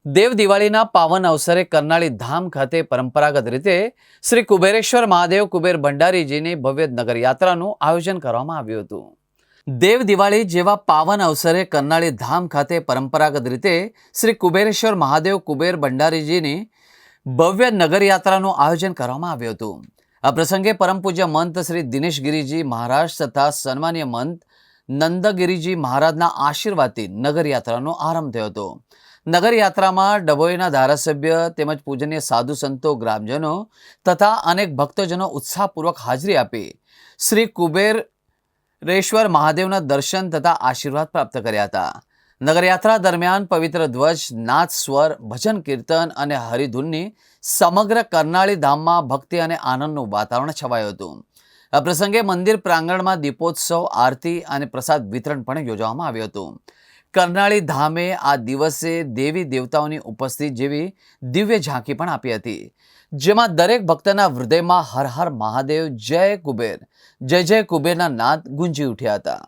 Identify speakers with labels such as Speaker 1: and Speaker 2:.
Speaker 1: દેવ દિવાળીના પાવન અવસરે કરનાળી ધામ ખાતે પરંપરાગત રીતે શ્રી કુબેરેશ્વર મહાદેવ કુબેર ભંડારીજીની ભવ્ય નગરયાત્રાનું આયોજન કરવામાં આવ્યું હતું. દેવ દિવાળી જેવા પાવન અવસરે કરનાળી ધામ ખાતે પરંપરાગત રીતે શ્રી કુબેરેશ્વર મહાદેવ કુબેર ભંડારીજીની ભવ્ય નગરયાત્રાનું આયોજન કરવામાં આવ્યું હતું. આ પ્રસંગે પરમ પૂજ્ય મંત શ્રી દિનેશગીરીજી મહારાજ તથા સન્માનીય મંત નંદગીરીજી મહારાજના આશીર્વાદથી નગરયાત્રાનો આરંભ થયો હતો. નગરયાત્રામાં ડભોઈના ધારાસભ્ય તેમજ પૂજનીય સાધુ સંતો, ગ્રામજનો તથા અનેક ભક્તજનો ઉત્સાહપૂર્વક હાજરી આપી શ્રી કુબેરેશ્વર મહાદેવના દર્શન તથા આશીર્વાદ પ્રાપ્ત કર્યા હતા. નગરયાત્રા દરમિયાન પવિત્ર ધ્વજ, નાદ, સ્વર, ભજન, કીર્તન અને હરિધૂનની સમગ્ર કરનાળી ધામમાં ભક્તિ અને આનંદનું વાતાવરણ છવાયું હતું. આ પ્રસંગે મંદિર પ્રાંગણમાં દીપોત્સવ, આરતી અને પ્રસાદ વિતરણ પણ યોજવામાં આવ્યું હતું. કરનાળી ધામે આ દિવસે દેવી દેવતાઓની ઉપસ્થિતિ જેવી દિવ્ય ઝાંખી પણ આપી હતી, જેમાં દરેક ભક્તના હૃદયમાં હર હર મહાદેવ, જય કુબેર, જય જય કુબેરના નાદ ગુંજી ઉઠ્યા હતા.